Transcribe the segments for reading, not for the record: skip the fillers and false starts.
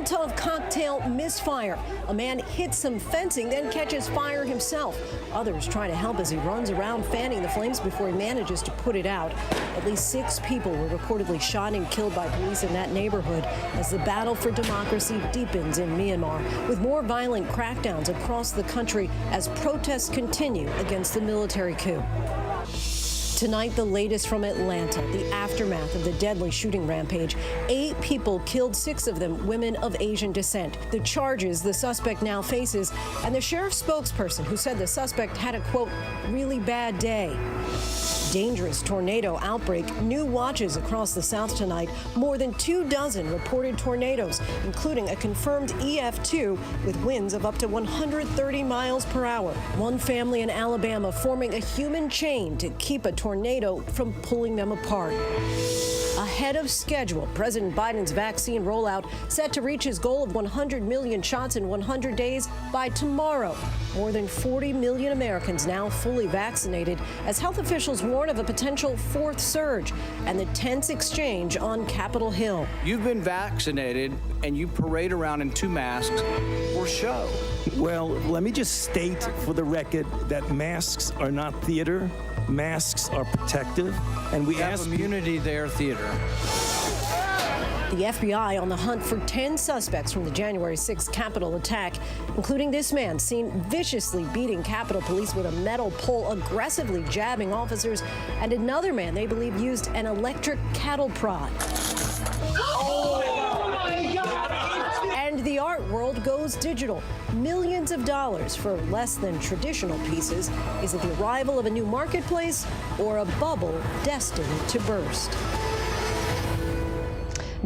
Molotov cocktail misfire. A man hits some fencing, then catches fire himself. Others try to help as he runs around fanning the flames before he manages to put it out. At least 6 people were reportedly shot and killed by police in that neighborhood as the battle for democracy deepens in Myanmar, with more violent crackdowns across the country as protests continue against the military coup. Tonight, the latest from Atlanta, the aftermath of the deadly shooting rampage. 8 people killed, 6 of them women of Asian descent. The charges the suspect now faces, and the sheriff's spokesperson who said the suspect had a, quote, really bad day. Dangerous tornado outbreak. New watches across the South tonight. More than 24 reported tornadoes, including a confirmed EF2 with winds of up to 130 miles per hour. One family in Alabama forming a human chain to keep a tornado from pulling them apart. Ahead of schedule, President Biden's vaccine rollout set to reach his goal of 100 million shots in 100 days by tomorrow. More than 40 million Americans now fully vaccinated as health officials warn of a potential 4th surge and the tense exchange on Capitol Hill. You've been vaccinated and you parade around in 2 masks for show. Well, let me just state for the record that masks are not theater. Masks are protective, and we have immunity there, theater. The FBI on the hunt for 10 suspects from the January 6th Capitol attack, including this man seen viciously beating Capitol Police with a metal pole, aggressively jabbing officers, and another man they believe used an electric cattle prod. And the art world goes digital. Millions of dollars for less than traditional pieces. Is it the arrival of a new marketplace or a bubble destined to burst?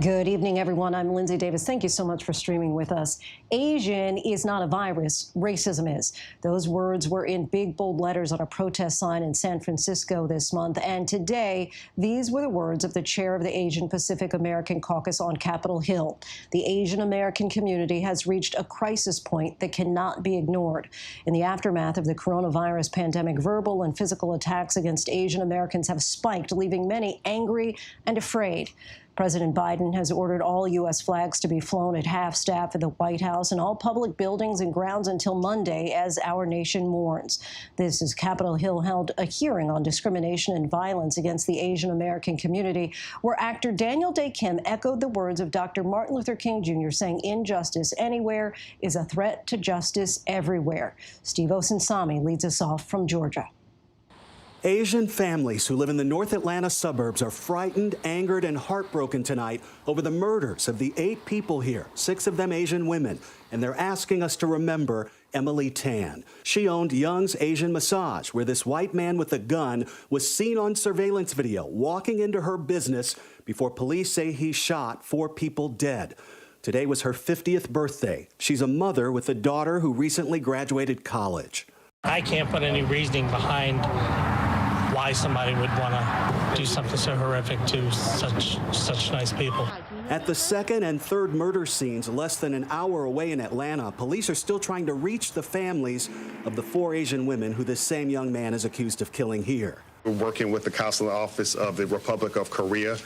Good evening, everyone. I'm Lindsay Davis. Thank you so much for streaming with us. Asian is not a virus. Racism is. Those words were in big, bold letters on a protest sign in San Francisco this month. And today, these were the words of the chair of the Asian Pacific American Caucus on Capitol Hill. The Asian American community has reached a crisis point that cannot be ignored. In the aftermath of the coronavirus pandemic, verbal and physical attacks against Asian Americans have spiked, leaving many angry and afraid. President Biden has ordered all U.S. flags to be flown at half-staff at the White House and all public buildings and grounds until Monday as our nation mourns. This as Capitol Hill held a hearing on discrimination and violence against the Asian American community, where actor Daniel Day Kim echoed the words of Dr. Martin Luther King Jr., saying injustice anywhere is a threat to justice everywhere. Steve Osinsami leads us off from Georgia. Asian families who live in the North Atlanta suburbs are frightened, angered, and heartbroken tonight over the murders of the 8 people here, 6 of them Asian women, and they're asking us to remember Emily Tan. She owned Young's Asian Massage, where this white man with a gun was seen on surveillance video walking into her business before police say he shot 4 people dead. Today was her 50th birthday. She's a mother with a daughter who recently graduated college. I can't put any reasoning behind why somebody would want to do something so horrific to such nice people. At the 2nd and 3rd murder scenes less than an hour away in Atlanta, police are still trying to reach the families of the 4 Asian women who this same young man is accused of killing here. We're working with the Consular Office of the Republic of Korea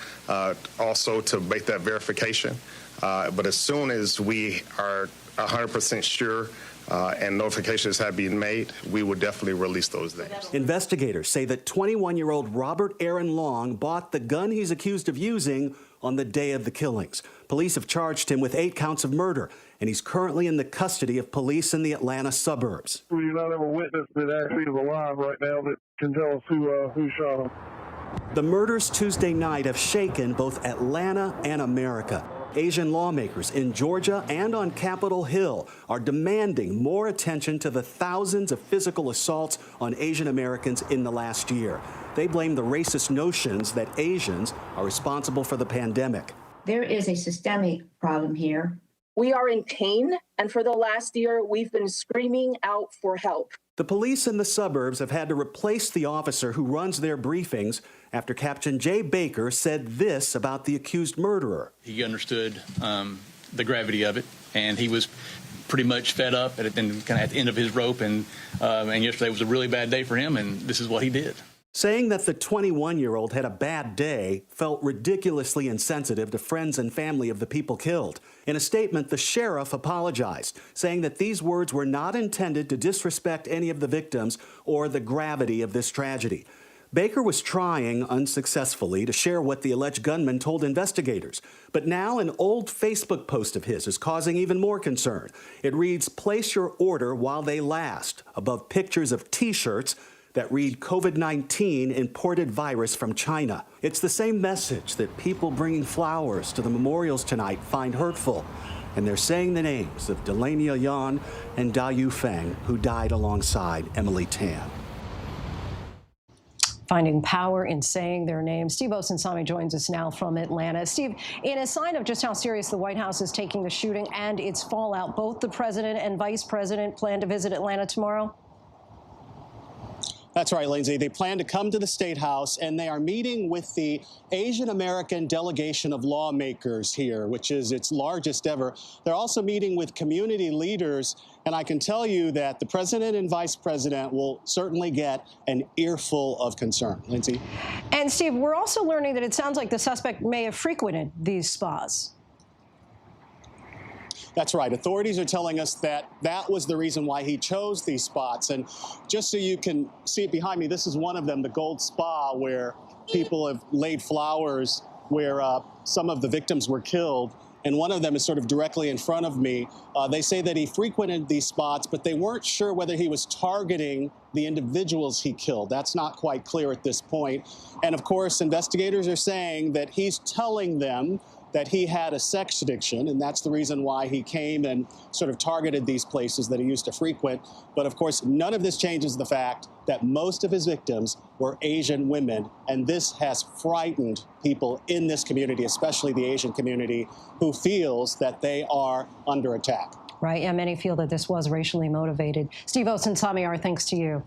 also to make that verification. But as soon as we are 100% sure and notifications have been made, we will definitely release those names. Investigators say that 21-year-old Robert Aaron Long bought the gun he's accused of using on the day of the killings. Police have charged him with 8 counts of murder, and he's currently in the custody of police in the Atlanta suburbs. We do not have a witness that actually is alive right now that can tell us who shot him. The murders Tuesday night have shaken both Atlanta and America. Asian lawmakers in Georgia and on Capitol Hill are demanding more attention to the thousands of physical assaults on Asian Americans in the last year. They blame the racist notions that Asians are responsible for the pandemic. There is a systemic problem here. We are in pain, and for the last year, we've been screaming out for help. The police in the suburbs have had to replace the officer who runs their briefings after Captain Jay Baker said this about the accused murderer. He understood the gravity of it, and he was pretty much fed up and kind of at the end of his rope, and yesterday was a really bad day for him, and this is what he did. Saying that the 21-year-old had a bad day felt ridiculously insensitive to friends and family of the people killed. In a statement, the sheriff apologized, saying that these words were not intended to disrespect any of the victims or the gravity of this tragedy. Baker was trying, unsuccessfully, to share what the alleged gunman told investigators. But now an old Facebook post of his is causing even more concern. It reads, "Place your order while they last," above pictures of T-shirts that read COVID-19 imported virus from China. It's the same message that people bringing flowers to the memorials tonight find hurtful. And they're saying the names of Delania Yan and Da Yufeng, who died alongside Emily Tan. Finding power in saying their names. Steve Osunsami joins us now from Atlanta. Steve, in a sign of just how serious the White House is taking the shooting and its fallout, both the president and vice president plan to visit Atlanta tomorrow? That's right, Lindsay. They plan to come to the State House, and they are meeting with the Asian American delegation of lawmakers here, which is its largest ever. They're also meeting with community leaders, and I can tell you that the president and vice president will certainly get an earful of concern. Lindsay? And Steve, we're also learning that it sounds like the suspect may have frequented these spas. That's right. Authorities are telling us that that was the reason why he chose these spots. And just so you can see it behind me, this is one of them, the Gold Spa, where people have laid flowers where some of the victims were killed. And one of them is sort of directly in front of me. They say that he frequented these spots, but they weren't sure whether he was targeting the individuals he killed. That's not quite clear at this point. And of course, investigators are saying that he's telling them that he had a sex addiction, and that's the reason why he came and sort of targeted these places that he used to frequent. But of course, none of this changes the fact that most of his victims were Asian women, and this has frightened people in this community, especially the Asian community, who feels that they are under attack. Right, and many feel that this was racially motivated. Steve Osunsami, our thanks to you.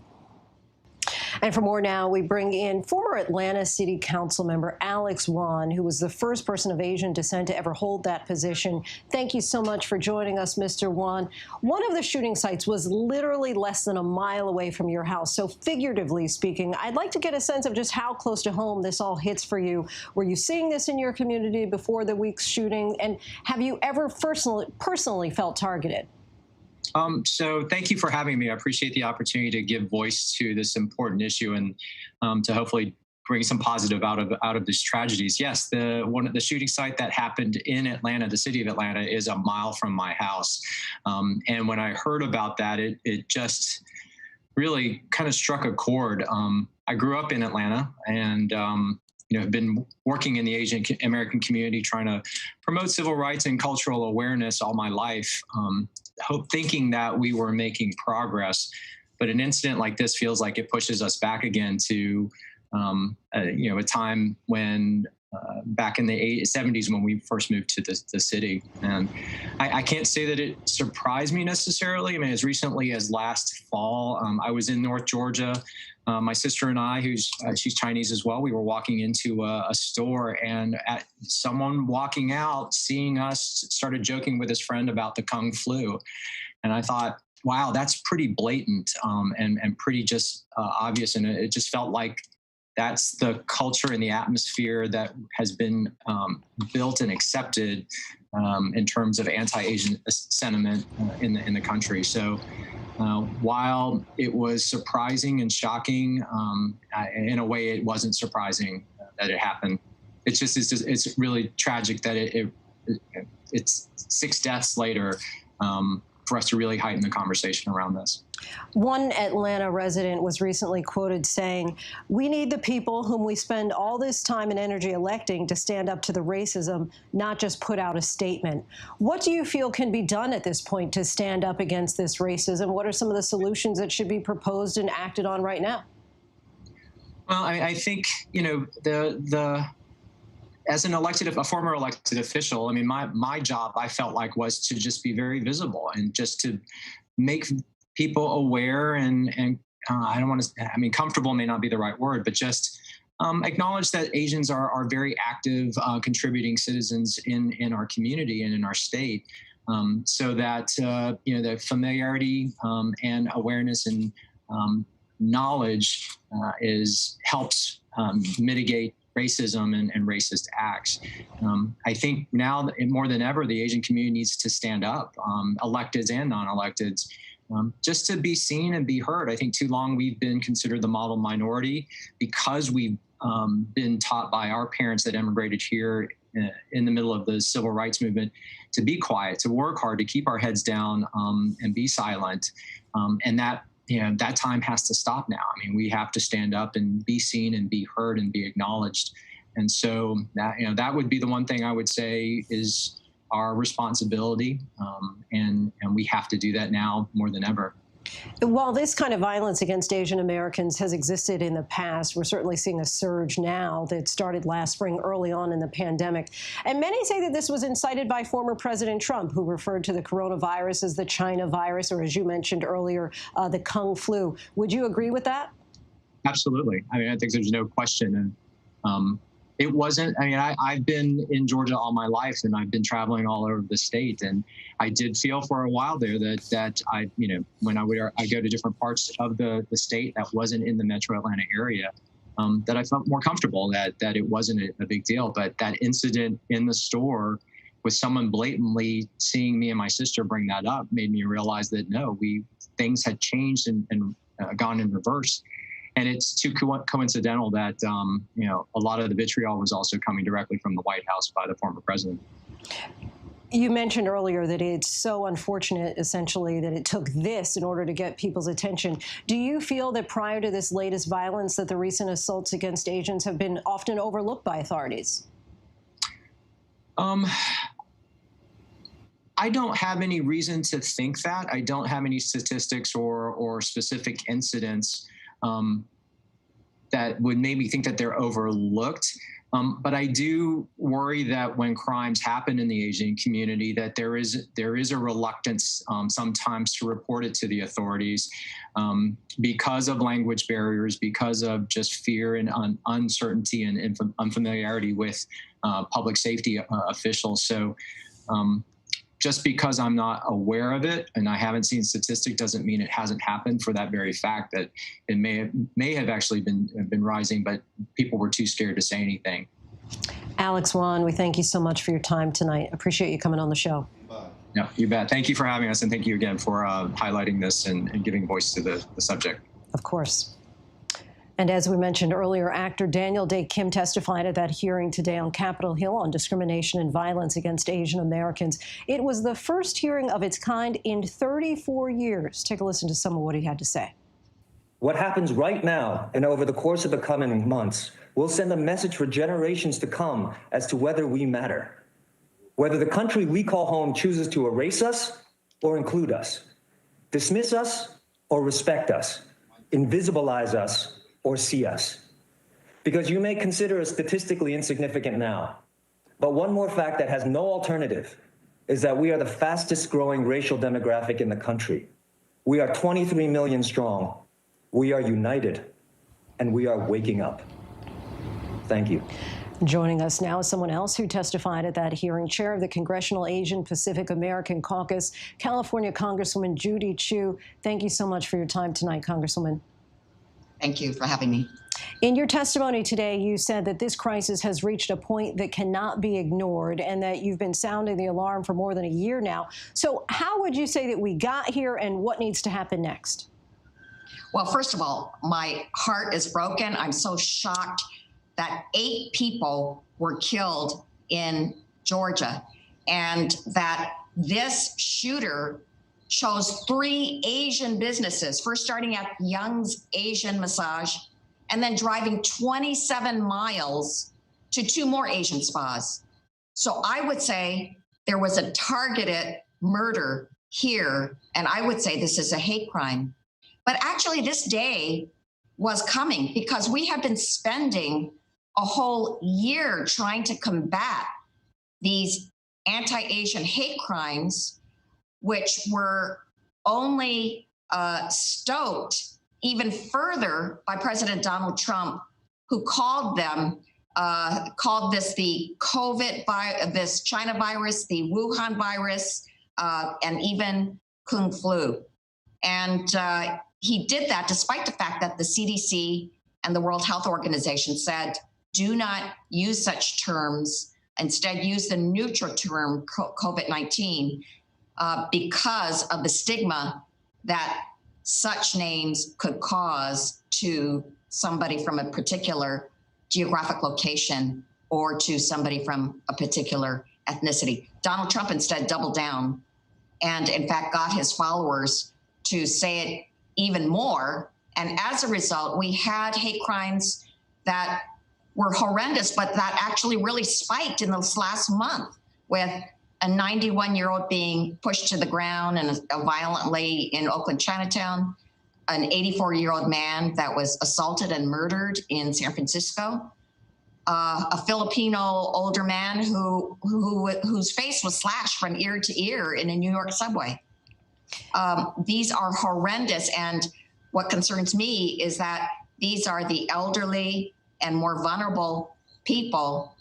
And for more now, we bring in former Atlanta City Council member Alex Wan, who was the first person of Asian descent to ever hold that position. Thank you so much for joining us, Mr. Wan. One of the shooting sites was literally less than a mile away from your house. So figuratively speaking, I'd like to get a sense of just how close to home this all hits for you. Were you seeing this in your community before the week's shooting? And have you ever personally felt targeted? So thank you for having me. I appreciate the opportunity to give voice to this important issue and to hopefully bring some positive out of these tragedies. Yes, the shooting site that happened in Atlanta, the city of Atlanta, is a mile from my house. And when I heard about that, it just really kind of struck a chord. I grew up in Atlanta and have been working in the Asian American community, trying to promote civil rights and cultural awareness all my life, thinking that we were making progress. But an incident like this feels like it pushes us back again to, a time when back in the 70s when we first moved to the city. And I can't say that it surprised me necessarily. I mean, as recently as last fall, I was in North Georgia. My sister and I, she's Chinese as well, we were walking into a store, and at someone walking out, seeing us, started joking with his friend about the Kung flu. And I thought, wow, that's pretty blatant and pretty just obvious. And it just felt like that's the culture and the atmosphere that has been built and accepted in terms of anti-Asian sentiment in the country. So while it was surprising and shocking, in a way it wasn't surprising that it happened. It's really tragic that it's 6 deaths later for us to really heighten the conversation around this. One Atlanta resident was recently quoted saying, "We need the people whom we spend all this time and energy electing to stand up to the racism, not just put out a statement." What do you feel can be done at this point to stand up against this racism? What are some of the solutions that should be proposed and acted on right now? Well, I think, as a former elected official, I mean, my job, I felt like, was to just be very visible and just to make people aware and I don't want to, I mean, comfortable may not be the right word, but just acknowledge that Asians are very active, contributing citizens in our community and in our state, so that, the familiarity and awareness and knowledge helps mitigate racism and racist acts. I think now more than ever, the Asian community needs to stand up, electeds and non-electeds, just to be seen and be heard. I think too long we've been considered the model minority because we've been taught by our parents that immigrated here in the middle of the civil rights movement to be quiet, to work hard, to keep our heads down and be silent. And that time has to stop now. I mean, we have to stand up and be seen and be heard and be acknowledged. And so that would be the one thing I would say is our responsibility. And we have to do that now more than ever. While this kind of violence against Asian Americans has existed in the past, we're certainly seeing a surge now that started last spring early on in the pandemic. And many say that this was incited by former President Trump, who referred to the coronavirus as the China virus, or as you mentioned earlier, the Kung flu. Would you agree with that? Absolutely. I mean, I think there's no question. And it wasn't, I mean, I've been in Georgia all my life, and I've been traveling all over the state. And I did feel for a while there that I, when I go to different parts of the state that wasn't in the metro Atlanta area, that I felt more comfortable that it wasn't a big deal. But that incident in the store with someone blatantly seeing me and my sister bring that up made me realize that no, things had changed and gone in reverse. And it's too coincidental that, a lot of the vitriol was also coming directly from the White House by the former president. You mentioned earlier that it's so unfortunate, essentially, that it took this in order to get people's attention. Do you feel that prior to this latest violence that the recent assaults against Asians have been often overlooked by authorities? I don't have any reason to think that. I don't have any statistics or specific incidents that would make me think that they're overlooked. But I do worry that when crimes happen in the Asian community, that there is a reluctance sometimes to report it to the authorities because of language barriers, because of just fear and uncertainty and unfamiliarity with public safety officials. So just because I'm not aware of it and I haven't seen statistics doesn't mean it hasn't happened, for that very fact that it may have actually been rising, but people were too scared to say anything. Alex Wan, we thank you so much for your time tonight. Appreciate you coming on the show. Yeah, you bet. Thank you for having us, and thank you again for highlighting this and giving voice to the subject. Of course. And as we mentioned earlier, actor Daniel Day Kim testified at that hearing today on Capitol Hill on discrimination and violence against Asian Americans. It was the first hearing of its kind in 34 years. Take a listen to some of what he had to say. What happens right now and over the course of the coming months will send a message for generations to come as to whether we matter, whether the country we call home chooses to erase us or include us, dismiss us or respect us, invisibilize us or see us. Because you may consider us statistically insignificant now, but one more fact that has no alternative is that we are the fastest growing racial demographic in the country. We are 23 million strong. We are united, and we are waking up. Thank you. Joining us now is someone else who testified at that hearing, chair of the Congressional Asian Pacific American Caucus, California Congresswoman Judy Chu. Thank you so much for your time tonight, Congresswoman. Thank you for having me. In your testimony today, you said that this crisis has reached a point that cannot be ignored and that you've been sounding the alarm for more than a year now. So how would you say that we got here and what needs to happen next? Well, first of all, my heart is broken. I'm so shocked that 8 people were killed in Georgia and that this shooter chose 3 Asian businesses, first starting at Young's Asian Massage, and then driving 27 miles to 2 more Asian spas. So I would say there was a targeted murder here, and I would say this is a hate crime. But actually this day was coming because we have been spending a whole year trying to combat these anti-Asian hate crimes, which were only stoked even further by President Donald Trump, who called this the COVID, this China virus, the Wuhan virus, and even Kung flu. And he did that despite the fact that the CDC and the World Health Organization said, do not use such terms. Instead, use the neutral term COVID-19 because of the stigma that such names could cause to somebody from a particular geographic location or to somebody from a particular ethnicity. Donald Trump instead doubled down and, in fact, got his followers to say it even more. And as a result, we had hate crimes that were horrendous, but that actually really spiked in this last month with a 91-year-old being pushed to the ground and violently in Oakland, Chinatown, an 84-year-old man that was assaulted and murdered in San Francisco, a Filipino older man whose face was slashed from ear to ear in a New York subway. These are horrendous, and what concerns me is that these are the elderly and more vulnerable people,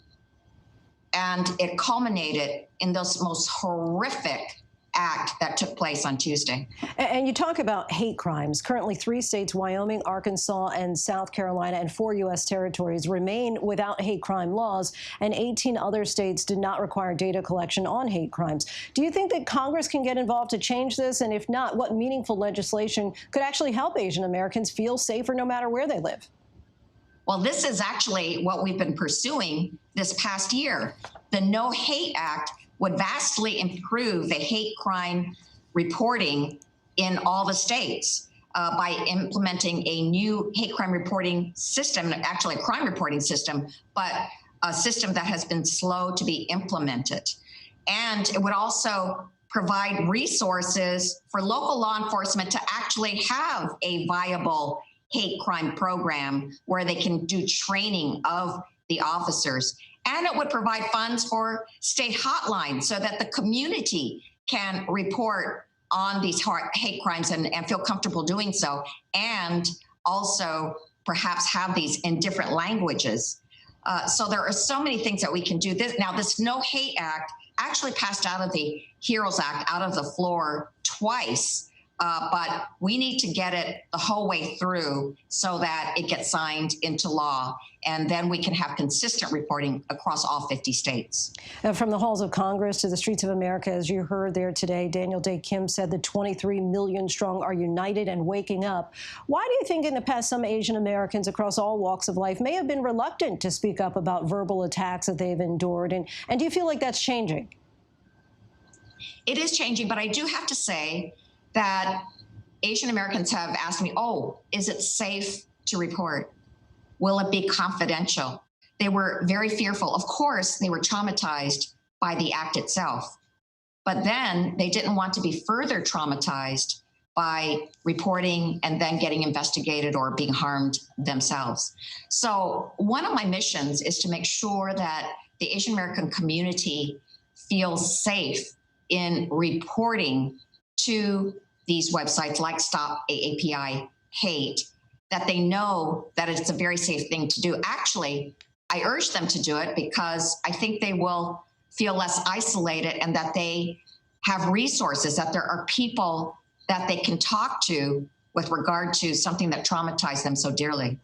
and it culminated in this most horrific act that took place on Tuesday. And you talk about hate crimes. Currently, 3 states, Wyoming, Arkansas, and South Carolina, and 4 U.S. territories remain without hate crime laws, and 18 other states did not require data collection on hate crimes. Do you think that Congress can get involved to change this? And if not, what meaningful legislation could actually help Asian Americans feel safer no matter where they live? Well, this is actually what we've been pursuing this past year. The No Hate Act would vastly improve the hate crime reporting in all the states by implementing a new hate crime reporting system, actually a crime reporting system, but a system that has been slow to be implemented. And it would also provide resources for local law enforcement to actually have a viable hate crime program where they can do training of the officers. And it would provide funds for state hotlines so that the community can report on these hate crimes and feel comfortable doing so, and also perhaps have these in different languages. So there are so many things that we can do. This No Hate Act actually passed out of the HEROES Act, out of the floor twice. But we need to get it the whole way through so that it gets signed into law, and then we can have consistent reporting across all 50 states. From the halls of Congress to the streets of America, as you heard there today, Daniel Day Kim said the 23 million strong are united and waking up. Why do you think in the past some Asian Americans across all walks of life may have been reluctant to speak up about verbal attacks that they've endured? And do you feel like that's changing? It is changing, but I do have to say that Asian Americans have asked me, oh, is it safe to report? Will it be confidential? They were very fearful. Of course, they were traumatized by the act itself, but then they didn't want to be further traumatized by reporting and then getting investigated or being harmed themselves. So one of my missions is to make sure that the Asian American community feels safe in reporting to these websites like Stop AAPI Hate, that they know that it's a very safe thing to do. Actually, I urge them to do it because I think they will feel less isolated and that they have resources, that there are people that they can talk to with regard to something that traumatized them so dearly.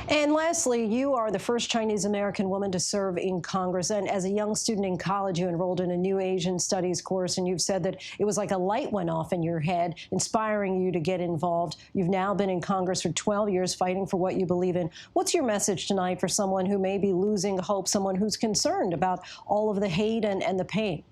And lastly, you are the first Chinese American woman to serve in Congress. And as a young student in college, you enrolled in a new Asian studies course, and you've said that it was like a light went off in your head, inspiring you to get involved. You've now been in Congress for 12 years fighting for what you believe in. What's your message tonight for someone who may be losing hope, someone who's concerned about all of the hate and the pain?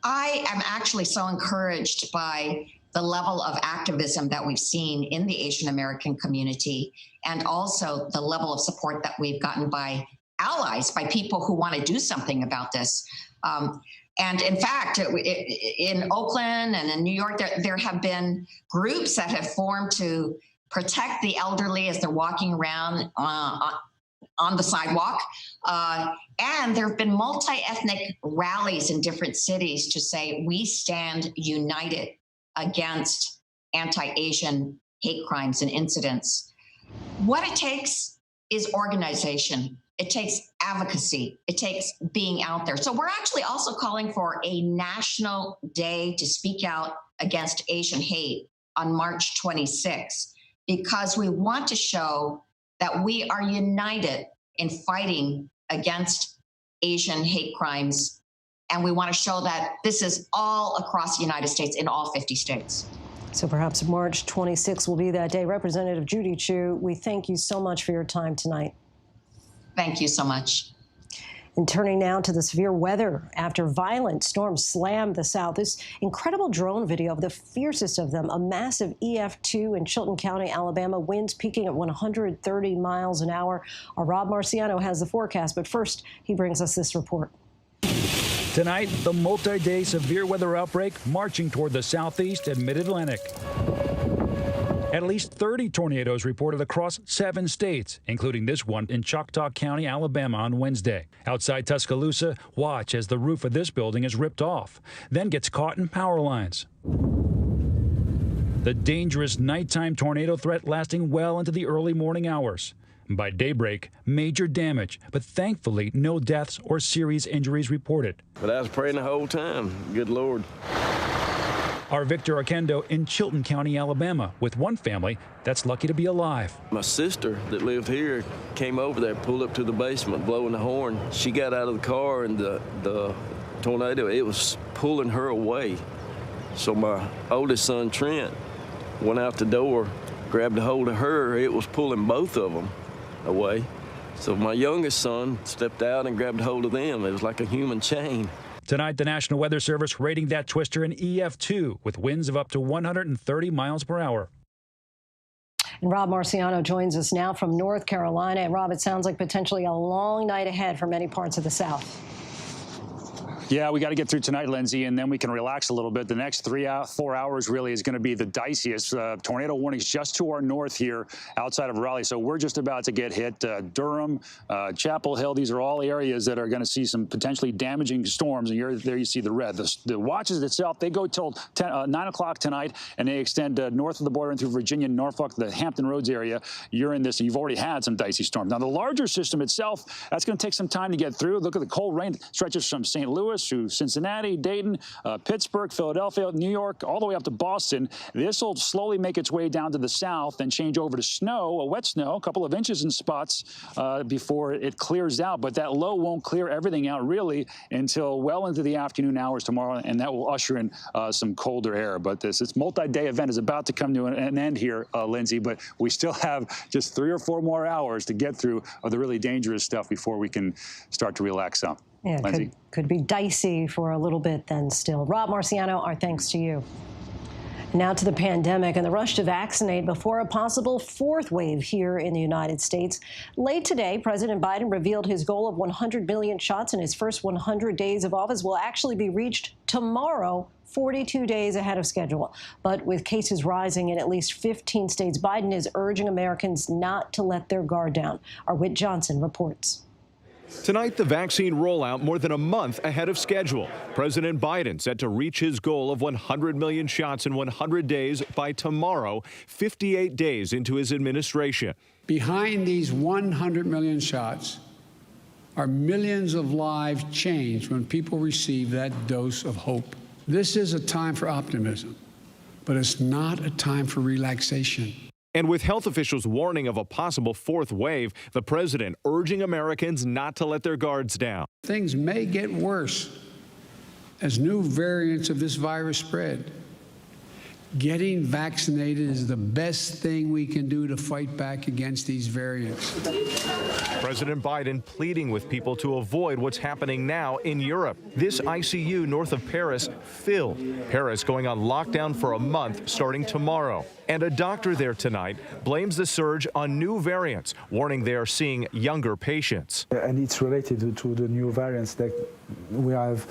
I am actually so encouraged by the level of activism that we've seen in the Asian American community, and also the level of support that we've gotten by allies, by people who want to do something about this. And in fact, in Oakland and in New York, there have been groups that have formed to protect the elderly as they're walking around on the sidewalk. And there have been multi-ethnic rallies in different cities to say, we stand united against anti-Asian hate crimes and incidents. What it takes is organization. It takes advocacy. It takes being out there. So we're actually also calling for a national day to speak out against Asian hate on March 26, because we want to show that we are united in fighting against Asian hate crimes. And we want to show that this is all across the United States, in all 50 states. So perhaps March 26 will be that day. Representative Judy Chu, we thank you so much for your time tonight. Thank you so much. And turning now to the severe weather after violent storms slammed the South. This incredible drone video of the fiercest of them, a massive EF2 in Chilton County, Alabama, winds peaking at 130 miles an hour. Our Rob Marciano has the forecast, but first he brings us this report. Tonight, the multi-day severe weather outbreak marching toward the southeast and mid-Atlantic. At least 30 tornadoes reported across 7 states, including this one in Choctaw County, Alabama on Wednesday. Outside Tuscaloosa, watch as the roof of this building is ripped off, then gets caught in power lines. The dangerous nighttime tornado threat lasting well into the early morning hours. By daybreak, major damage, but thankfully no deaths or serious injuries reported. But I was praying the whole time. Good Lord. Our Victor Arkendo in Chilton County, Alabama, with one family that's lucky to be alive. My sister that lived here came over there, pulled up to the basement, blowing the horn. She got out of the car and the tornado, it was pulling her away. So my oldest son, Trent, went out the door, grabbed a hold of her. It was pulling both of them away. So my youngest son stepped out and grabbed hold of them. It was like a human chain. Tonight, the National Weather Service rating that twister an EF2 with winds of up to 130 miles per hour. And Rob Marciano joins us now from North Carolina. And Rob, it sounds like potentially a long night ahead for many parts of the South. Yeah, we got to get through tonight, Lindsay, and then we can relax a little bit. The next 4 hours really is going to be the diciest. Tornado warnings just to our north here outside of Raleigh. So we're just about to get hit. Durham, Chapel Hill, these are all areas that are going to see some potentially damaging storms. And there you see the red. The watches itself, they go till 9 o'clock tonight, and they extend north of the border and through Virginia, Norfolk, the Hampton Roads area. You're in this, and you've already had some dicey storms. Now, the larger system itself, that's going to take some time to get through. Look at the cold rain stretches from St. Louis through Cincinnati, Dayton, Pittsburgh, Philadelphia, New York, all the way up to Boston. This will slowly make its way down to the south and change over to snow, a wet snow, a couple of inches in spots before it clears out. But that low won't clear everything out really until well into the afternoon hours tomorrow, and that will usher in some colder air. But this multi-day event is about to come to an end here, Lindsay, but we still have just 3 or 4 more hours to get through of the really dangerous stuff before we can start to relax some. Yeah, could be dicey for a little bit then still. Rob Marciano, our thanks to you. Now to the pandemic and the rush to vaccinate before a possible 4th wave here in the United States. Late today, President Biden revealed his goal of 100 million shots in his first 100 days of office will actually be reached tomorrow, 42 days ahead of schedule. But with cases rising in at least 15 states, Biden is urging Americans not to let their guard down. Our Whit Johnson reports. Tonight, the vaccine rollout more than a month ahead of schedule. President Biden set to reach his goal of 100 million shots in 100 days by tomorrow, 58 days into his administration. Behind these 100 million shots are millions of lives changed when people receive that dose of hope. This is a time for optimism, but it's not a time for relaxation. And with health officials warning of a possible 4th wave, the president urging Americans not to let their guards down. Things may get worse as new variants of this virus spread. Getting vaccinated is the best thing we can do to fight back against these variants. President Biden pleading with people to avoid what's happening now in Europe. This ICU north of Paris filled. Paris going on lockdown for a month starting tomorrow. And a doctor there tonight blames the surge on new variants, warning they are seeing younger patients. And it's related to the new variants that we have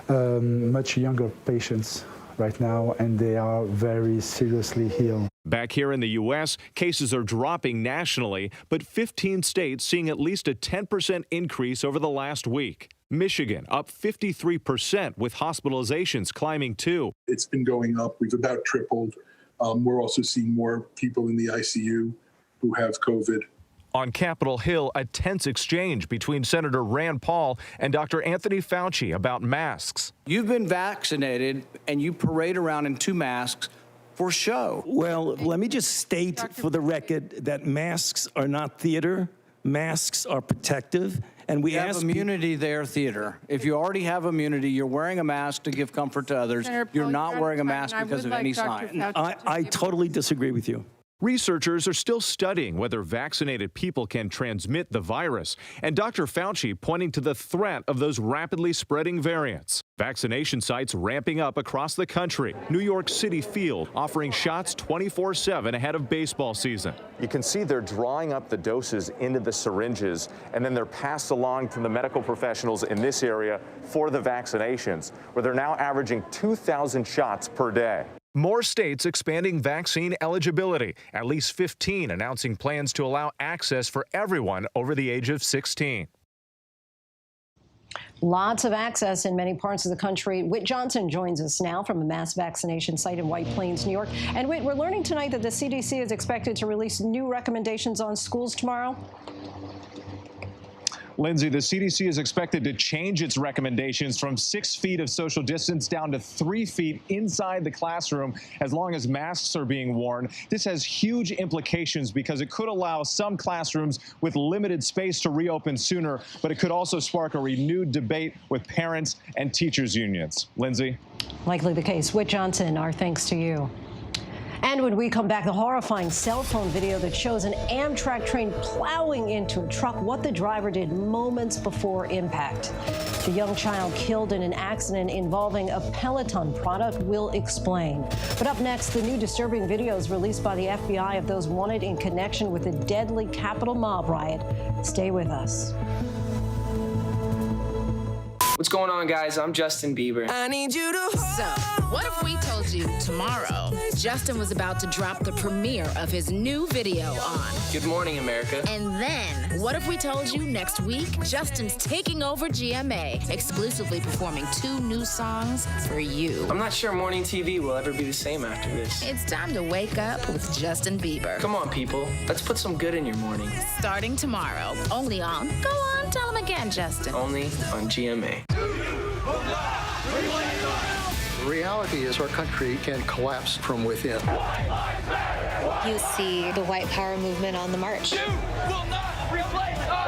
much younger patients right now, and they are very seriously ill. Back here in the U.S., cases are dropping nationally, but 15 states seeing at least a 10% increase over the last week. Michigan up 53%, with hospitalizations climbing too. It's been going up. We've about tripled. We're also seeing more people in the ICU who have COVID. On Capitol Hill, a tense exchange between Senator Rand Paul and Dr. Anthony Fauci about masks. You've been vaccinated and you parade around in 2 masks. for show. Well, let me just state for the record that masks are not theater. Masks are protective. And we have ask immunity there, theater. If you already have immunity, you're wearing a mask to give comfort to others. You're not wearing a mask because of any sign. I totally disagree with you. Researchers are still studying whether vaccinated people can transmit the virus, and Dr. Fauci pointing to the threat of those rapidly spreading variants. Vaccination sites ramping up across the country. New York City Field offering shots 24/7 ahead of baseball season. You can see they're drawing up the doses into the syringes, and then they're passed along to the medical professionals in this area for the vaccinations, where they're now averaging 2,000 shots per day. More states expanding vaccine eligibility, at least 15 announcing plans to allow access for everyone over the age of 16. Lots of access in many parts of the country. Whit Johnson joins us now from a mass vaccination site in White Plains, New York. And Whit, we're learning tonight that the CDC is expected to release new recommendations on schools tomorrow. Lindsay, the CDC is expected to change its recommendations from 6 feet of social distance down to 3 feet inside the classroom as long as masks are being worn. This has huge implications because it could allow some classrooms with limited space to reopen sooner, but it could also spark a renewed debate with parents and teachers unions. Lindsay? Likely the case. Whit Johnson, our thanks to you. And when we come back, the horrifying cell phone video that shows an Amtrak train plowing into a truck, what the driver did moments before impact. The young child killed in an accident involving a Peloton product will explain. But up next, the new disturbing videos released by the FBI of those wanted in connection with the deadly Capitol mob riot. Stay with us. What's going on, guys? I'm Justin Bieber. I need you to. So, what if we told you tomorrow Justin was about to drop the premiere of his new video on Good Morning America? And then, what if we told you next week Justin's taking over GMA, exclusively performing 2 new songs for you? I'm not sure morning TV will ever be the same after this. It's time to wake up with Justin Bieber. Come on, people. Let's put some good in your morning. Starting tomorrow, only on. Go on, tell him again, Justin. Only on GMA. The reality is our country can collapse from within. You see the white power movement on the march.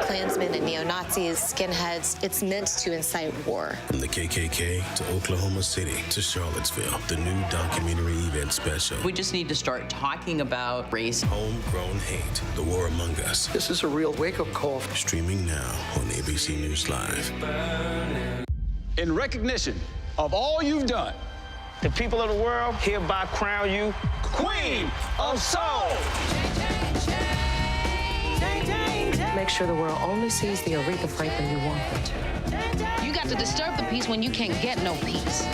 Klansmen and neo-Nazis, skinheads, it's meant to incite war. From the KKK to Oklahoma City to Charlottesville, the new documentary event special. We just need to start talking about race. Homegrown hate, the war among us. This is a real wake-up call. Streaming now on ABC News Live. In recognition of all you've done, the people of the world hereby crown you Queen of Soul. Make sure the world only sees the Aretha Franklin you want them to. You got to disturb the peace when you can't get no peace.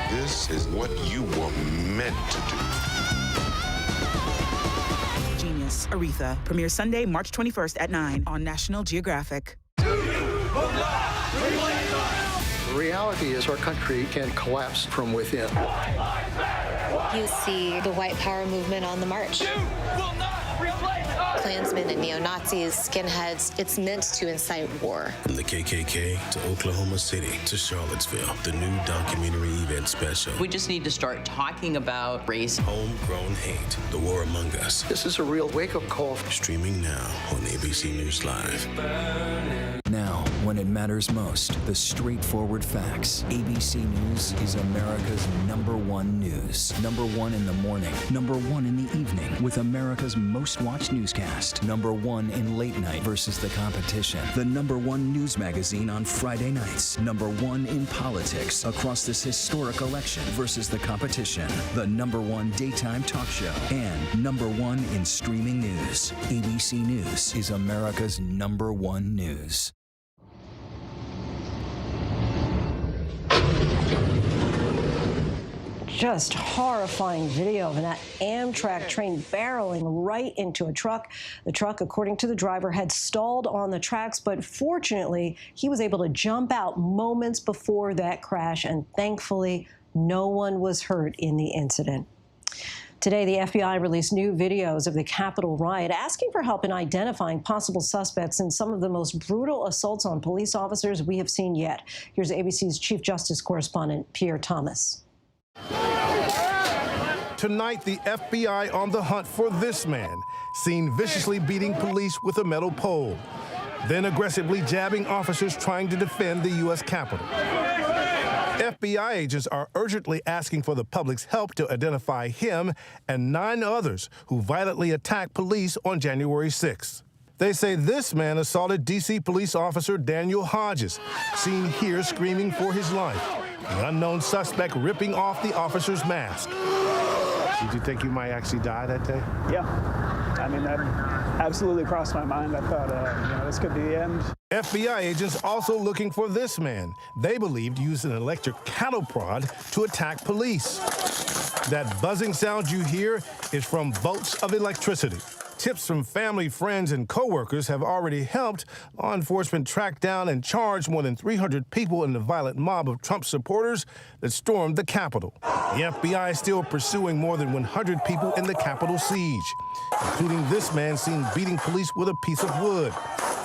This is what you were meant to do. Genius, Aretha. Premieres Sunday, March 21st at 9 on National Geographic. The reality is our country can collapse from within. You see the white power movement on the march. Klansmen and neo-Nazis, skinheads, it's meant to incite war. From the KKK to Oklahoma City to Charlottesville, the new documentary event special. We just need to start talking about race. Homegrown hate, the war among us. This is a real wake-up call. Streaming now on ABC News Live. Now, when it matters most, the straightforward facts. ABC News is America's #1 news. #1 in the morning, #1 in the evening, with America's most watched newscast. #1 in late night versus the competition. The #1 news magazine on Friday nights. #1 in politics across this historic election versus the competition. The #1 daytime talk show. And #1 in streaming news. ABC News is America's #1 news. Just horrifying video of that Amtrak train barreling right into a truck. The truck, according to the driver, had stalled on the tracks, but fortunately, he was able to jump out moments before that crash, and thankfully, no one was hurt in the incident. Today, the FBI released new videos of the Capitol riot, asking for help in identifying possible suspects in some of the most brutal assaults on police officers we have seen yet. Here's ABC's Chief Justice correspondent, Pierre Thomas. Tonight, the FBI on the hunt for this man, seen viciously beating police with a metal pole, then aggressively jabbing officers trying to defend the U.S. Capitol. FBI agents are urgently asking for the public's help to identify him and 9 others who violently attacked police on January 6th. They say this man assaulted D.C. police officer Daniel Hodges, seen here screaming for his life, the unknown suspect ripping off the officer's mask. Did you think you might actually die that day? Yeah. I mean, that absolutely crossed my mind. I thought, this could be the end. FBI agents also looking for this man. They believed used an electric cattle prod to attack police. That buzzing sound you hear is from volts of electricity. Tips from family, friends, and coworkers have already helped law enforcement track down and charge more than 300 people in the violent mob of Trump supporters that stormed the Capitol. The FBI is still pursuing more than 100 people in the Capitol siege, including this man seen beating police with a piece of wood,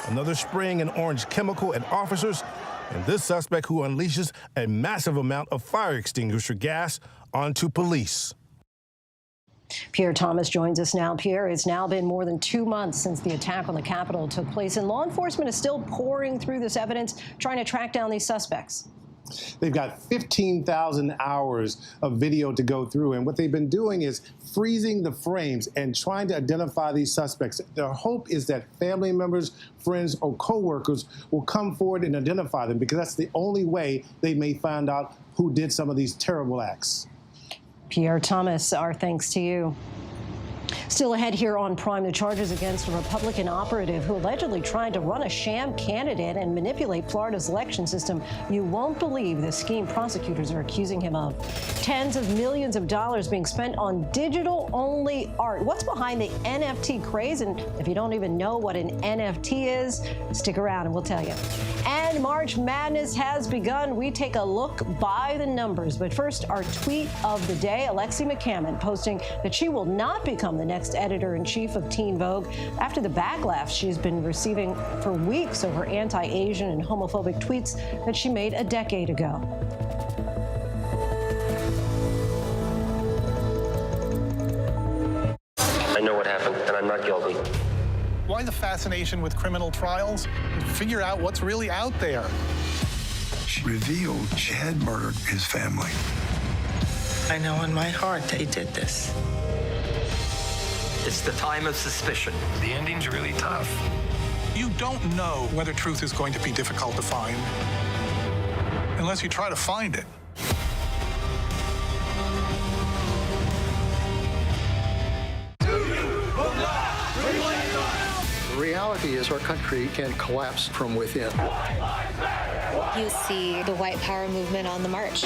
another spraying an orange chemical at officers, and this suspect who unleashes a massive amount of fire extinguisher gas onto police. Pierre Thomas joins us now. Pierre, it's now been more than 2 months since the attack on the Capitol took place, and law enforcement is still pouring through this evidence, trying to track down these suspects. They've got 15,000 hours of video to go through, and what they've been doing is freezing the frames and trying to identify these suspects. Their hope is that family members, friends, or co-workers will come forward and identify them, because that's the only way they may find out who did some of these terrible acts. Pierre Thomas, our thanks to you. Still ahead here on Prime, the charges against a Republican operative who allegedly tried to run a sham candidate and manipulate Florida's election system. You won't believe the scheme prosecutors are accusing him of. Tens of millions of dollars being spent on digital-only art. What's behind the NFT craze? And if you don't even know what an NFT is, stick around and we'll tell you. And March Madness has begun. We take a look by the numbers. But first, our tweet of the day, Alexi McCammon posting that she will not become the next editor-in-chief of Teen Vogue after the backlash she's been receiving for weeks over anti-Asian and homophobic tweets that she made a decade ago. I know what happened, and I'm not guilty. Why the fascination with criminal trials? Figure out what's really out there. She revealed she had murdered his family. I know in my heart they did this. It's the time of suspicion. The ending's really tough. You don't know whether truth is going to be difficult to find unless you try to find it. The reality is our country can collapse from within. You see the white power movement on the march.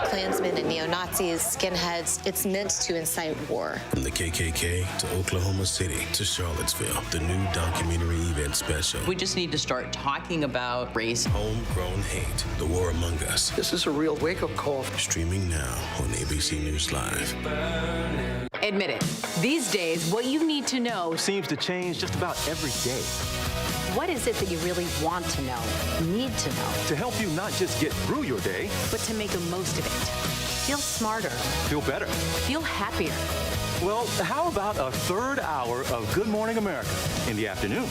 Klansmen and neo-Nazis, skinheads, it's meant to incite war. From the KKK to Oklahoma City to Charlottesville, the new documentary event special. We just need to start talking about race. Homegrown hate, the war among us. This is a real wake-up call. Streaming now on ABC News Live. Admit it, these days, what you need to know seems to change just about every day. What is it that you really want to know, need to know? To help you not just get through your day, but to make the most of it. Feel smarter. Feel better. Feel happier. Well, how about a third hour of Good Morning America in the afternoon?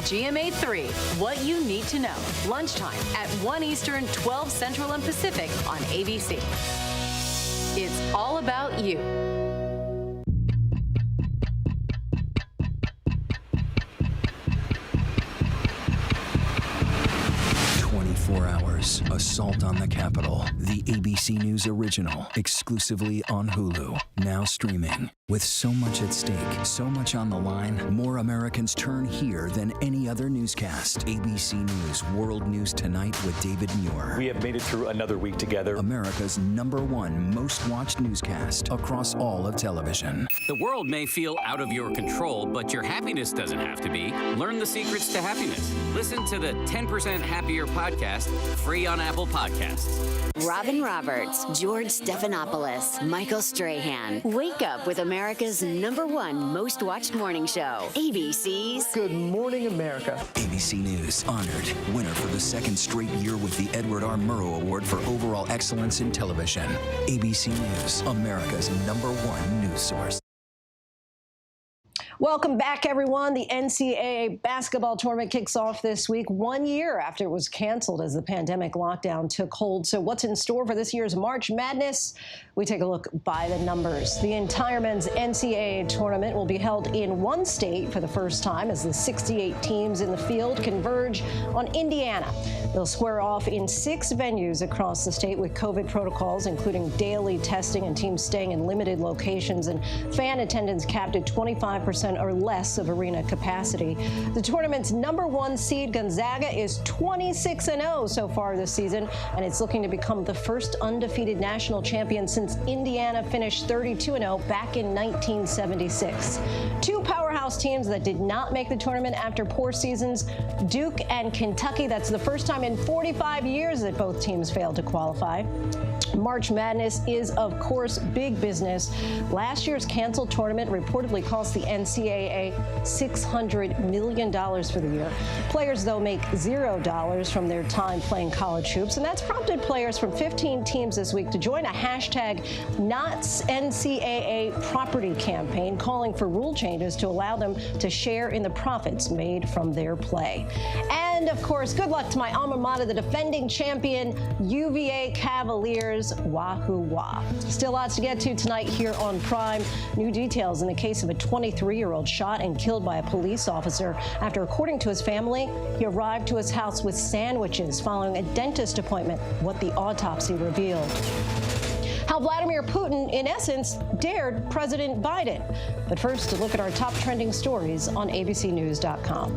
GMA 3, what you need to know. Lunchtime at 1 Eastern, 12 Central and Pacific on ABC. It's all about you. 24 hours. Assault on the Capitol. The ABC News original. Exclusively on Hulu. Now streaming. With so much at stake, so much on the line, more Americans turn here than any other newscast. ABC News World News Tonight with David Muir. We have made it through another week together. America's #1 most watched newscast across all of television. The world may feel out of your control, but your happiness doesn't have to be. Learn the secrets to happiness. Listen to the 10% Happier podcast podcast, free on Apple Podcasts. Robin Roberts, George Stephanopoulos, Michael Strahan. Wake up with America's #1 most watched morning show, ABC's Good Morning America. ABC News honored winner for the second straight year with the Edward R. Murrow Award for Overall Excellence in Television. ABC News, America's #1 news source. Welcome back, everyone. The NCAA basketball tournament kicks off this week, 1 year after it was canceled as the pandemic lockdown took hold. So what's in store for this year's March Madness? We take a look by the numbers. The entire men's NCAA tournament will be held in one state for the first time as the 68 teams in the field converge on Indiana. They'll square off in 6 venues across the state with COVID protocols, including daily testing and teams staying in limited locations and fan attendance capped at 25% or less of arena capacity. The tournament's #1 seed, Gonzaga, is 26-0 so far this season, and it's looking to become the first undefeated national champion since Indiana finished 32-0 back in 1976. 2 powerhouse teams that did not make the tournament after poor seasons, Duke and Kentucky. That's the first time in 45 years that both teams failed to qualify. March Madness is, of course, big business. Last year's canceled tournament reportedly cost the NCAA $600 million for the year. Players, though, make $0 from their time playing college hoops, and that's prompted players from 15 teams this week to join a hashtag #NotNCAA property campaign calling for rule changes to allow them to share in the profits made from their play. And, of course, good luck to my alma mater, the defending champion UVA Cavaliers. Wahoo wah. Still lots to get to tonight here on Prime. New details in the case of a 23-year-old shot and killed by a police officer after, according to his family, he arrived to his house with sandwiches following a dentist appointment, what the autopsy revealed. How Vladimir Putin, in essence, dared President Biden. But first, a look at our top trending stories on abcnews.com.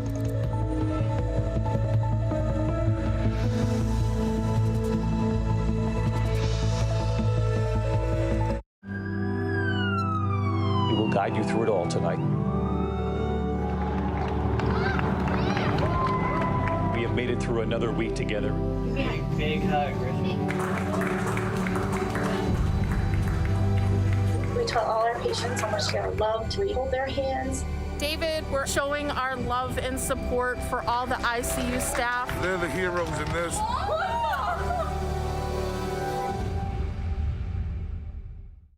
Guide you through it all tonight. We have made it through another week together. Big hug, Griffin. We tell all our patients how much they are loved. We hold their hands. David, we're showing our love and support for all the ICU staff. They're the heroes in this.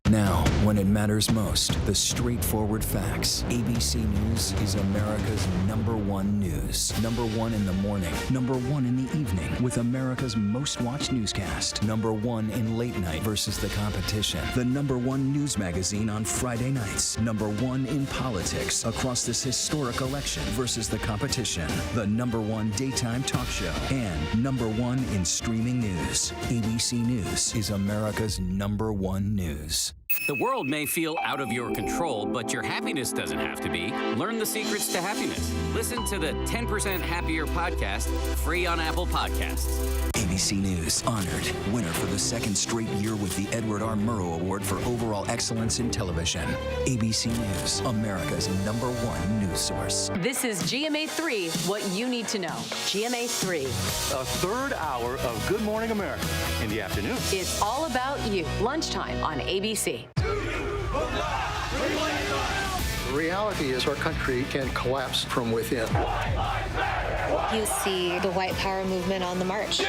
Now, when it matters most, the straightforward facts. ABC News is America's #1 news. #1 in the morning, #1 in the evening, with America's most watched newscast. #1 in late night versus the competition. The #1 news magazine on Friday nights. #1 in politics across this historic election versus the competition. The #1 daytime talk show. And #1 in streaming news. ABC News is America's #1 news. The world may feel out of your control, but your happiness doesn't have to be. Learn the secrets to happiness. Listen to the 10% Happier podcast, free on Apple Podcasts. ABC News honored winner for the second straight year with the Edward R. Murrow Award for Overall Excellence in Television. ABC News, America's #1 news source. This is GMA3, what you need to know. GMA3. A third hour of Good Morning America in the afternoon. It's all about you. Lunchtime on ABC. The reality is our country can collapse from within. You see the white power movement on the march.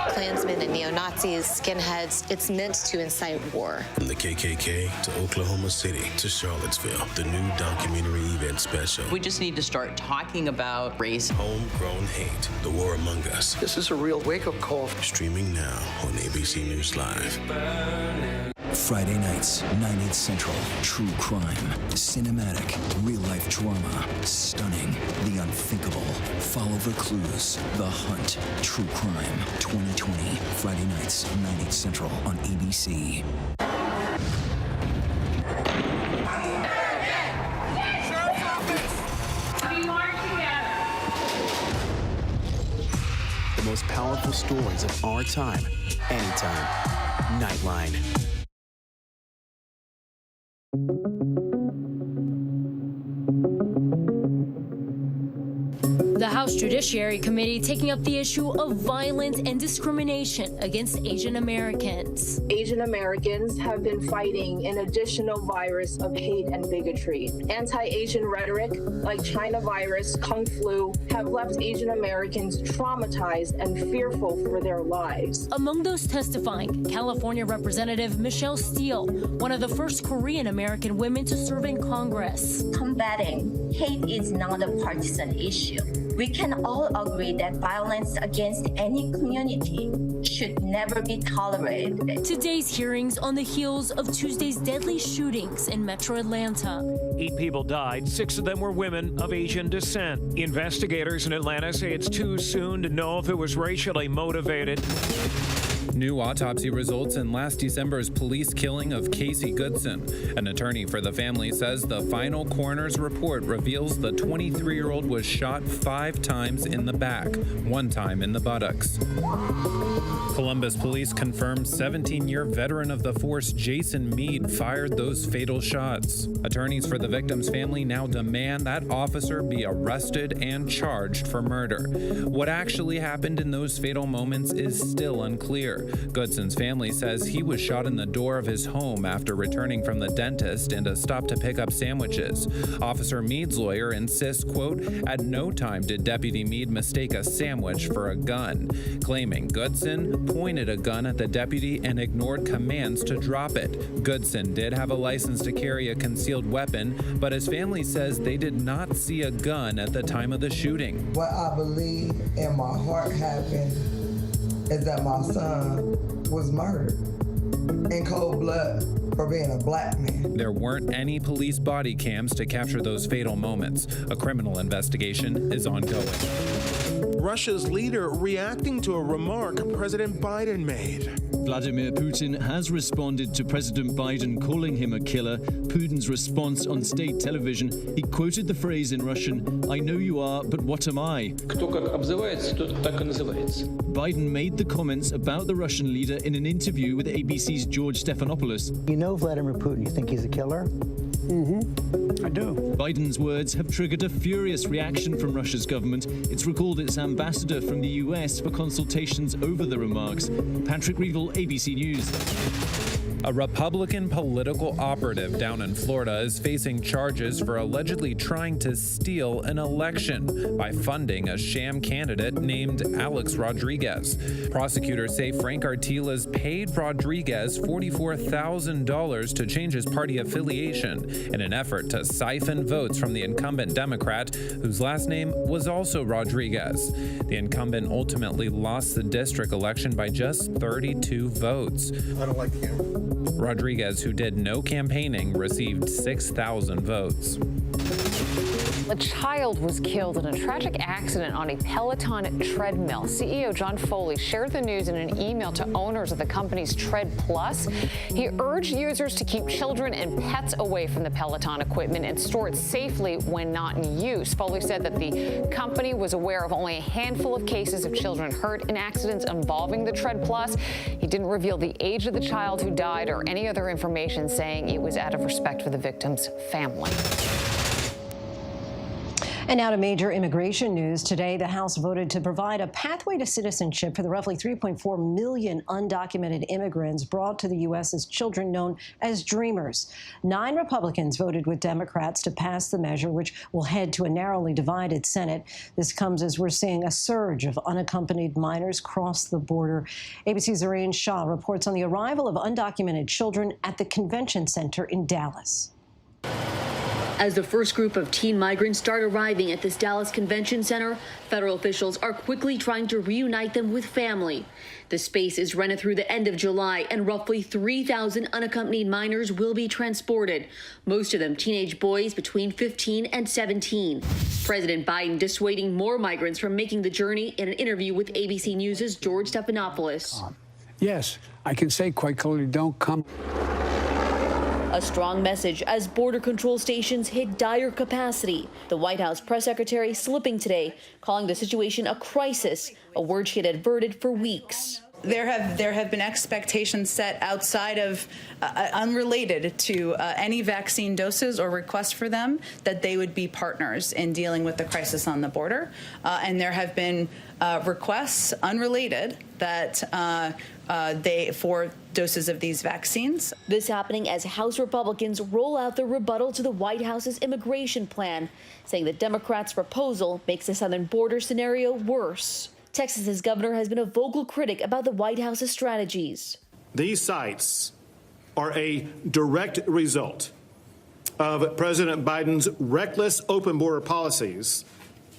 Klansmen and neo-Nazis, skinheads, it's meant to incite war. From the KKK to Oklahoma City to Charlottesville, the new documentary event special. We just need to start talking about race. Homegrown hate, the war among us. This is a real wake-up call. Streaming now on ABC News Live. Friday nights, 9/8 Central. True crime, cinematic, real-life drama, stunning, the unthinkable. Follow the clues. The Hunt. True crime. 2020. Friday nights, 9/8 Central on ABC. The most powerful stories of our time, anytime. Nightline. The House Judiciary Committee taking up the issue of violence and discrimination against Asian Americans. Asian Americans have been fighting an additional virus of hate and bigotry. Anti-Asian rhetoric like China virus, Kung flu, have left Asian Americans traumatized and fearful for their lives. Among those testifying, California Representative Michelle Steele, one of the first Korean American women to serve in Congress. Combating hate is not a partisan issue. We can all agree that violence against any community should never be tolerated. Today's hearings on the heels of Tuesday's deadly shootings in Metro Atlanta. 8 people died. 6 of them were women of Asian descent. Investigators in Atlanta say it's too soon to know if it was racially motivated. New autopsy results in last December's police killing of Casey Goodson. An attorney for the family says the final coroner's report reveals the 23-year-old was shot 5 times in the back, 1 time in the buttocks. Columbus police confirmed 17-year veteran of the force Jason Meade fired those fatal shots. Attorneys for the victim's family now demand that officer be arrested and charged for murder. What actually happened in those fatal moments is still unclear. Goodson's family says he was shot in the door of his home after returning from the dentist and a stop to pick up sandwiches. Officer Meade's lawyer insists, quote, "At no time did Deputy Meade mistake a sandwich for a gun," claiming Goodson pointed a gun at the deputy and ignored commands to drop it. Goodson did have a license to carry a concealed weapon, but his family says they did not see a gun at the time of the shooting. What I believe in my heart happened is that my son was murdered in cold blood for being a black man. There weren't any police body cams to capture those fatal moments. A criminal investigation is ongoing. Russia's leader reacting to a remark President Biden made. Vladimir Putin has responded to President Biden calling him a killer. Putin's response on state television, he quoted the phrase in Russian, "I know you are, but what am I?" Biden made the comments about the Russian leader in an interview with ABC's George Stephanopoulos. You know Vladimir Putin, you think he's a killer? Mm-hmm. I do. Biden's words have triggered a furious reaction from Russia's government. It's recalled its ambassador from the US for consultations over the remarks. Patrick Reevell, ABC News. A Republican political operative down in Florida is facing charges for allegedly trying to steal an election by funding a sham candidate named Alex Rodriguez. Prosecutors say Frank Artiles paid Rodriguez $44,000 to change his party affiliation in an effort to siphon votes from the incumbent Democrat, whose last name was also Rodriguez. The incumbent ultimately lost the district election by just 32 votes. I don't like him. Rodriguez, who did no campaigning, received 6,000 votes. A child was killed in a tragic accident on a Peloton treadmill. CEO John Foley shared the news in an email to owners of the company's Tread Plus. He urged users to keep children and pets away from the Peloton equipment and store it safely when not in use. Foley said that the company was aware of only a handful of cases of children hurt in accidents involving the Tread Plus. He didn't reveal the age of the child who died or any other information, saying it was out of respect for the victim's family. And now to major immigration news. Today, the House voted to provide a pathway to citizenship for the roughly 3.4 million undocumented immigrants brought to the U.S. as children known as Dreamers. 9 Republicans voted with Democrats to pass the measure, which will head to a narrowly divided Senate. This comes as we're seeing a surge of unaccompanied minors cross the border. ABC's Zareen Shah reports on the arrival of undocumented children at the convention center in Dallas. As the first group of teen migrants start arriving at this Dallas Convention Center, federal officials are quickly trying to reunite them with family. The space is rented through the end of July, and roughly 3,000 unaccompanied minors will be transported, most of them teenage boys between 15 and 17. President Biden dissuading more migrants from making the journey in an interview with ABC News' George Stephanopoulos. Yes, I can say quite clearly, don't come. A strong message as border control stations hit dire capacity. The White House press secretary slipping today, calling the situation a crisis, a word she had adverted for weeks. There have been expectations set outside of, unrelated to any vaccine doses or requests for them, that they would be partners in dealing with the crisis on the border. And there have been requests unrelated that for doses of these vaccines. This happening as House Republicans roll out their rebuttal to the White House's immigration plan, saying the Democrats' proposal makes the southern border scenario worse. Texas's governor has been a vocal critic about the White House's strategies. These sites are a direct result of President Biden's reckless open border policies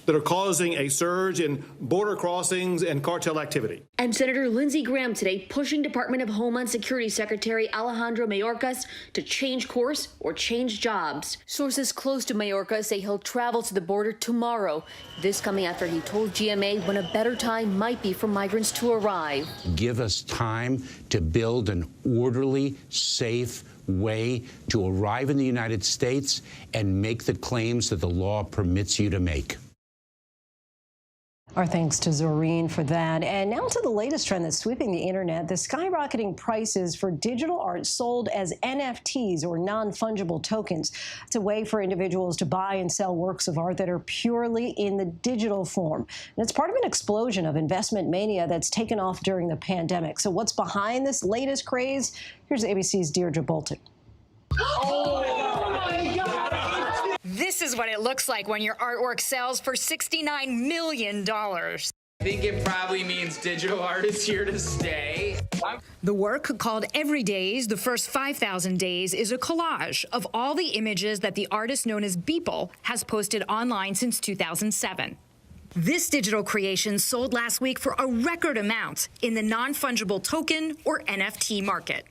that are causing a surge in border crossings and cartel activity. And Senator Lindsey Graham today pushing Department of Homeland Security Secretary Alejandro Mayorkas to change course or change jobs. Sources close to Mayorkas say he'll travel to the border tomorrow. This coming after he told GMA when a better time might be for migrants to arrive. Give us time to build an orderly, safe way to arrive in the United States and make the claims that the law permits you to make. Our thanks to Zoreen for that. And now to the latest trend that's sweeping the internet, the skyrocketing prices for digital art sold as NFTs or non-fungible tokens. It's a way for individuals to buy and sell works of art that are purely in the digital form. And it's part of an explosion of investment mania that's taken off during the pandemic. So what's behind this latest craze? Here's ABC's Deirdre Bolton. Oh my God! This is what it looks like when your artwork sells for $69 million. I think it probably means digital art is here to stay. The work, called Every Days, the first 5,000 days, is a collage of all the images that the artist known as Beeple has posted online since 2007. This digital creation sold last week for a record amount in the non-fungible token or NFT market.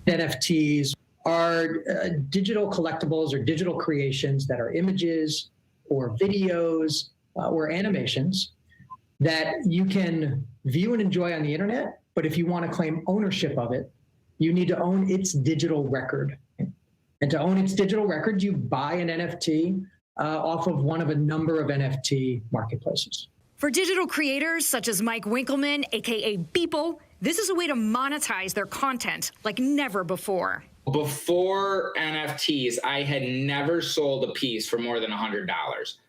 NFTs are digital collectibles or digital creations that are images or videos or animations that you can view and enjoy on the internet. But if you want to claim ownership of it, you need to own its digital record. And to own its digital record, you buy an NFT off of one of a number of NFT marketplaces. For digital creators such as Mike Winkleman, aka Beeple, this is a way to monetize their content like never before. Before NFTs, I had never sold a piece for more than $100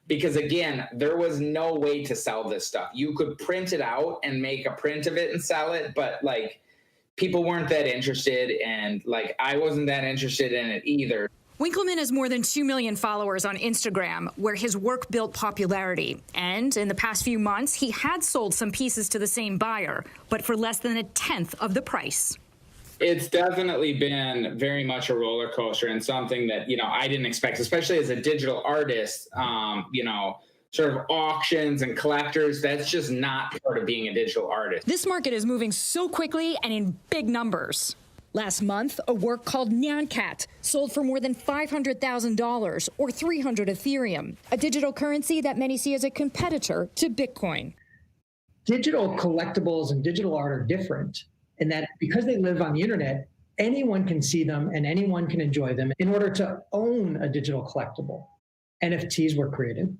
because, again, there was no way to sell this stuff. You could print it out and make a print of it and sell it, but like people weren't that interested, and like I wasn't that interested in it either. Winkleman has more than 2 million followers on Instagram, where his work built popularity. And in the past few months, he had sold some pieces to the same buyer, but for less than a tenth of the price. It's definitely been very much a roller coaster and something that, I didn't expect, especially as a digital artist, sort of auctions and collectors. That's just not part of being a digital artist. This market is moving so quickly and in big numbers. Last month, a work called Nyan Cat sold for more than $500,000 or 300 Ethereum, a digital currency that many see as a competitor to Bitcoin. Digital collectibles and digital art are different in that because they live on the internet, anyone can see them and anyone can enjoy them. In order to own a digital collectible, NFTs were created.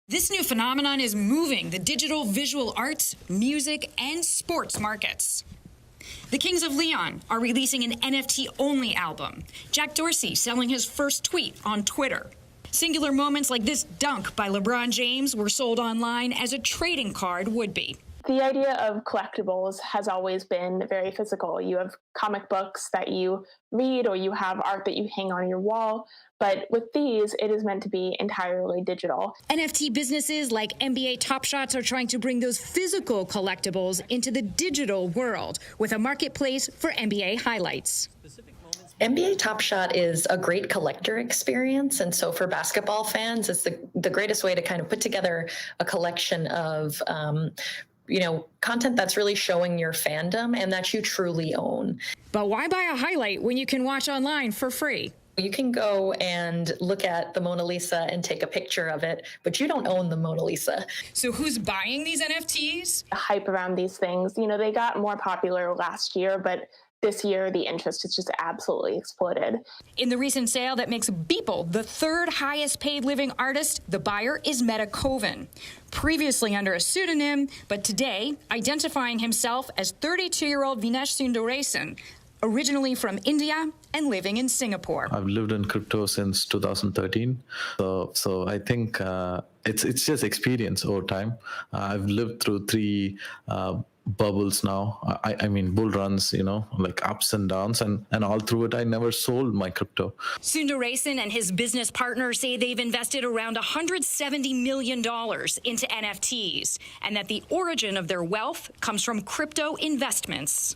This new phenomenon is moving the digital visual arts, music, and sports markets. The Kings of Leon are releasing an NFT-only album. Jack Dorsey selling his first tweet on Twitter. Singular moments like this dunk by LeBron James were sold online as a trading card would be. The idea of collectibles has always been very physical. You have comic books that you read or you have art that you hang on your wall. But with these, it is meant to be entirely digital. NFT businesses like NBA Top Shots are trying to bring those physical collectibles into the digital world with a marketplace for NBA highlights. NBA Top Shot is a great collector experience. And so for basketball fans, it's the greatest way to kind of put together a collection of content that's really showing your fandom and that you truly own. But why buy a highlight when you can watch online for free? You can go and look at the Mona Lisa and take a picture of it, but you don't own the Mona Lisa. So who's buying these NFTs? The hype around these things, they got more popular last year, but this year, the interest has just absolutely exploded. In the recent sale that makes Beeple the third highest paid living artist, the buyer is Meta Koven, previously under a pseudonym, but today identifying himself as 32-year-old Vinesh Sundaresan, originally from India and living in Singapore. I've lived in crypto since 2013, so I think it's just experience over time. I've lived through 3 bubbles now. I mean, bull runs, like ups and downs, and all through it, I never sold my crypto. Sundaresan and his business partner say they've invested around $170 million into NFTs, and that the origin of their wealth comes from crypto investments.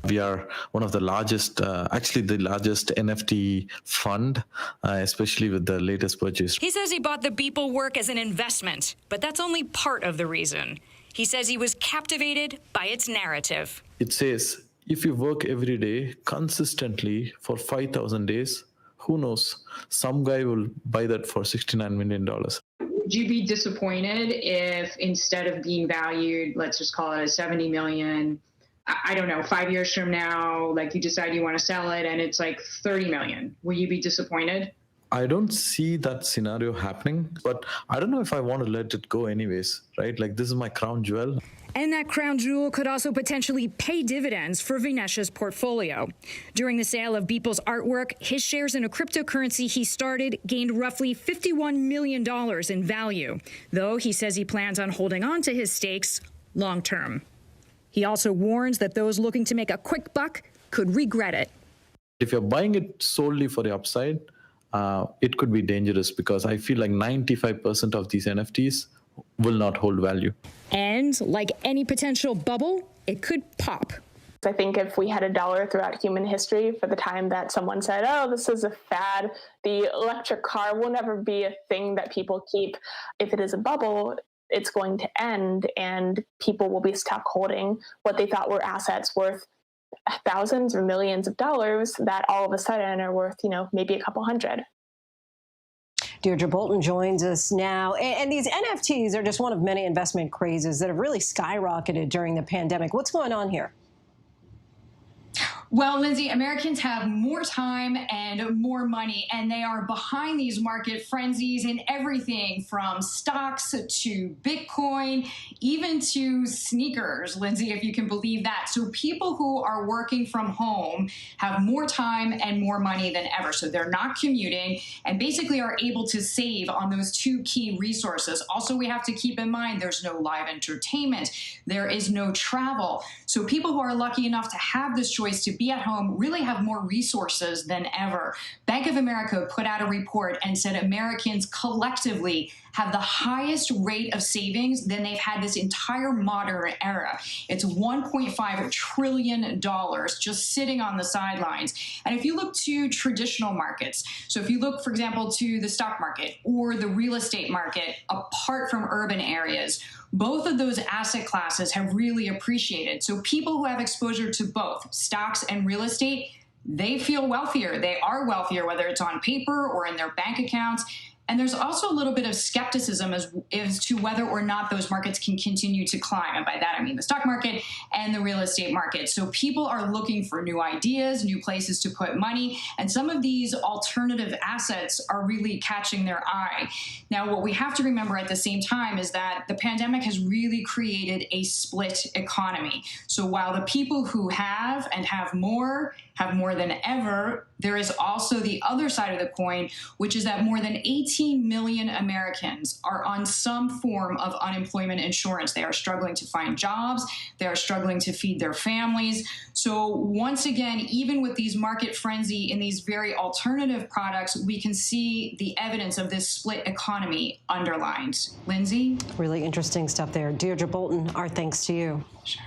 We are one of the largest, actually the largest NFT fund, especially with the latest purchase. He says he bought the Beeple work as an investment, but that's only part of the reason. He says he was captivated by its narrative. It says, if you work every day consistently for 5,000 days, who knows, some guy will buy that for $69 million. Would you be disappointed if instead of being valued, let's just call it a 70 million, I don't know, 5 years from now, like you decide you want to sell it and it's like 30 million. Will you be disappointed? I don't see that scenario happening, but I don't know if I want to let it go anyways, right? Like, this is my crown jewel. And that crown jewel could also potentially pay dividends for Vinesh's portfolio. During the sale of Beeple's artwork, his shares in a cryptocurrency he started gained roughly $51 million in value, though he says he plans on holding on to his stakes long term. He also warns that those looking to make a quick buck could regret it. If you're buying it solely for the upside, it could be dangerous because I feel like 95% of these NFTs will not hold value. And like any potential bubble, it could pop. I think if we had a dollar throughout human history for the time that someone said, oh, this is a fad, the electric car will never be a thing that people keep. If it is a bubble, it's going to end and people will be stuck holding what they thought were assets worth thousands or millions of dollars that all of a sudden are worth, maybe a couple hundred. Deirdre Bolton joins us now. And these NFTs are just one of many investment crazes that have really skyrocketed during the pandemic. What's going on here? Well, Lindsay, Americans have more time and more money, and they are behind these market frenzies in everything from stocks to Bitcoin, even to sneakers, Lindsay, if you can believe that. So people who are working from home have more time and more money than ever. So they're not commuting and basically are able to save on those 2 key resources. Also, we have to keep in mind there's no live entertainment. There is no travel. So people who are lucky enough to have this choice to be at home really have more resources than ever. Bank of America put out a report and said Americans collectively have the highest rate of savings than they've had this entire modern era. It's $1.5 trillion just sitting on the sidelines. And if you look to traditional markets, so if you look, for example, to the stock market or the real estate market, apart from urban areas, both of those asset classes have really appreciated. So people who have exposure to both stocks and real estate, they feel wealthier. They are wealthier, whether it's on paper or in their bank accounts. And there's also a little bit of skepticism as to whether or not those markets can continue to climb. And by that, I mean the stock market and the real estate market. So people are looking for new ideas, new places to put money. And some of these alternative assets are really catching their eye. Now, what we have to remember at the same time is that the pandemic has really created a split economy. So while the people who have and have more than ever, there is also the other side of the coin, which is that more than 18 million Americans are on some form of unemployment insurance. They are struggling to find jobs. They are struggling to feed their families. So once again, even with these market frenzy in these very alternative products, we can see the evidence of this split economy underlined. Lindsay? Really interesting stuff there. Deirdre Bolton, our thanks to you. Sure.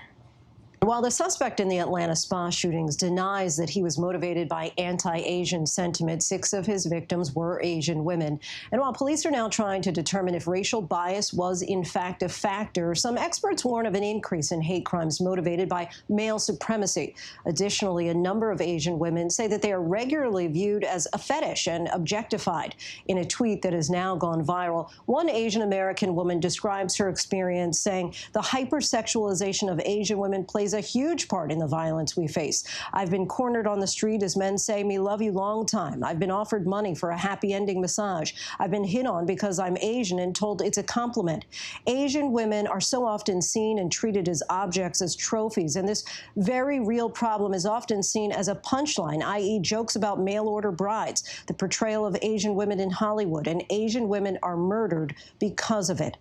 While the suspect in the Atlanta spa shootings denies that he was motivated by anti-Asian sentiment, 6 of his victims were Asian women. And while police are now trying to determine if racial bias was in fact a factor, some experts warn of an increase in hate crimes motivated by male supremacy. Additionally, a number of Asian women say that they are regularly viewed as a fetish and objectified. In a tweet that has now gone viral, one Asian American woman describes her experience saying the hypersexualization of Asian women plays a huge part in the violence we face. I've been cornered on the street as men say, "Me love you long time." I've been offered money for a happy ending massage. I've been hit on because I'm Asian and told it's a compliment. Asian women are so often seen and treated as objects, as trophies, and this very real problem is often seen as a punchline, i.e. jokes about mail-order brides, the portrayal of Asian women in Hollywood, and Asian women are murdered because of it.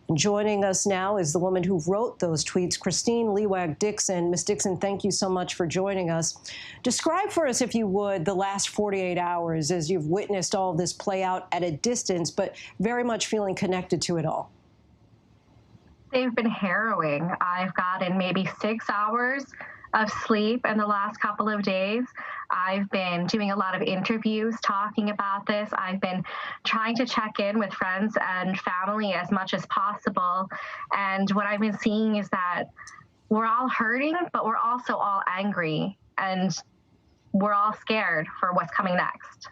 And joining us now is the woman who wrote those tweets, Christine Lewag-Dixon. Ms. Dixon, thank you so much for joining us. Describe for us, if you would, the last 48 hours as you've witnessed all of this play out at a distance, but very much feeling connected to it all. They've been harrowing. I've gotten maybe 6 hours of sleep in the last couple of days. I've been doing a lot of interviews talking about this. I've been trying to check in with friends and family as much as possible. And what I've been seeing is that we're all hurting, but we're also all angry, and we're all scared for what's coming next.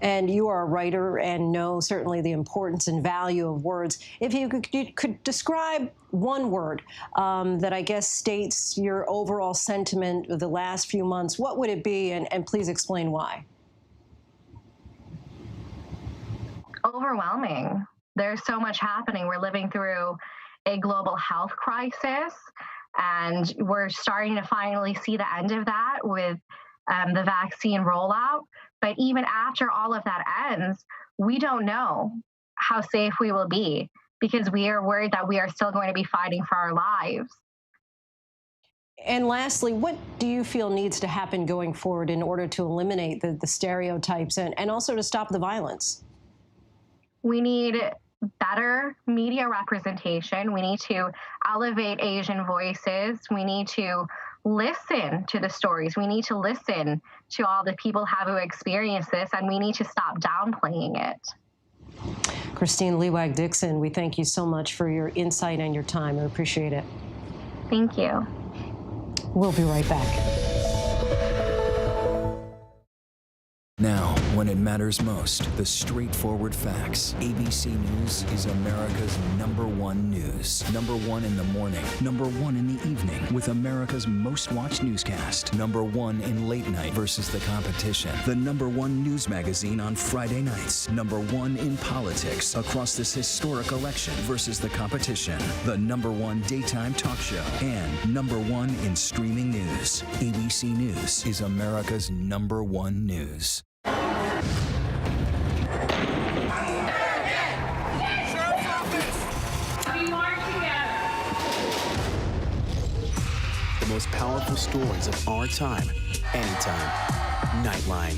And you are a writer and know certainly the importance and value of words. If you could describe one word that I guess states your overall sentiment of the last few months, what would it be? And please explain why. Overwhelming. There's so much happening. We're living through a global health crisis, and we're starting to finally see the end of that with the vaccine rollout. But even after all of that ends, we don't know how safe we will be, because we are worried that we are still going to be fighting for our lives. And lastly, what do you feel needs to happen going forward in order to eliminate the stereotypes and also to stop the violence? We need better media representation. We need to elevate Asian voices. We need to listen to the stories. We need to listen to all the people who experienced this, and we need to stop downplaying it. Christine Lewag-Dixon, we thank you so much for your insight and your time. I appreciate it. Thank you. We'll be right back. Now, when it matters most, the straightforward facts. ABC News is America's #1 news. #1 in the morning, #1 in the evening, with America's most watched newscast. #1 in late night versus the competition. The #1 news magazine on Friday nights. #1 in politics across this historic election versus the competition. The #1 daytime talk show. And #1 in streaming news. ABC News is America's #1 news. The most powerful stories of our time, anytime. Nightline.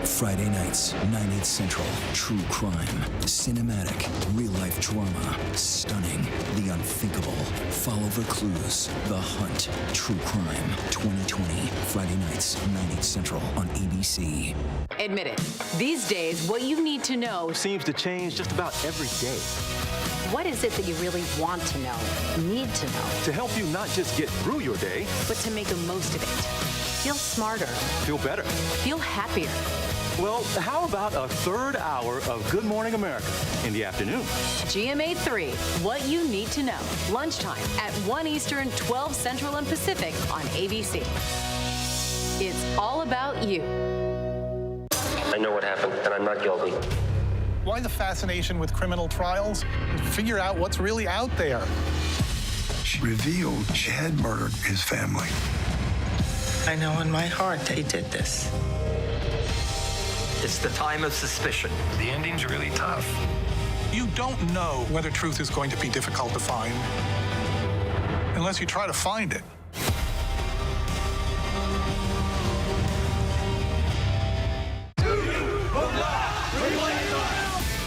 Friday nights, 9/8 Central. True crime, cinematic, real-life drama, stunning, the unthinkable. Follow the clues. The Hunt. True crime. 2020. Friday nights, 9/8 Central on ABC. Admit it. These days, what you need to know seems to change just about every day. What is it that you really want to know, need to know? To help you not just get through your day, but to make the most of it. Feel smarter. Feel better. Feel happier. Well, how about a third hour of Good Morning America in the afternoon? GMA 3, what you need to know. Lunchtime at 1 Eastern, 12 Central and Pacific on ABC. It's all about you. I know what happened, and I'm not guilty. Why the fascination with criminal trials? Figure out what's really out there. She revealed she had murdered his family. I know in my heart they did this. It's the time of suspicion. The ending's really tough. You don't know whether truth is going to be difficult to find unless you try to find it.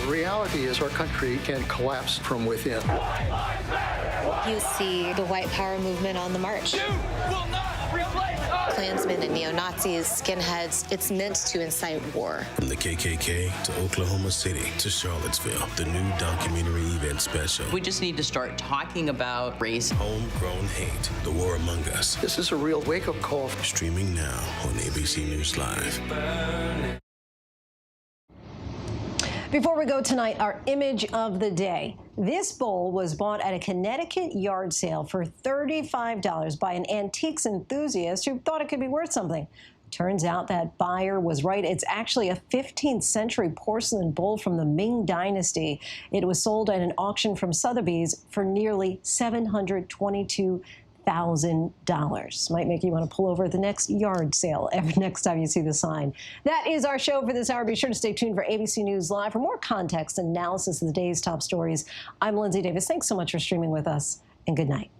The reality is our country can collapse from within. You see the white power movement on the march. Klansmen and neo-Nazis, skinheads, it's meant to incite war. From the KKK to Oklahoma City to Charlottesville, the new documentary event special. We just need to start talking about race. Homegrown hate, the war among us. This is a real wake-up call. Streaming now on ABC News Live. Before we go tonight, our image of the day. This bowl was bought at a Connecticut yard sale for $35 by an antiques enthusiast who thought it could be worth something. Turns out that buyer was right. It's actually a 15th century porcelain bowl from the Ming Dynasty. It was sold at an auction from Sotheby's for nearly $722,000. Might make you want to pull over at the next yard sale every next time you see the sign. That is our show for this hour. Be sure to stay tuned for ABC News Live for more context and analysis of the day's top stories. I'm Lindsay Davis. Thanks so much for streaming with us, and good night.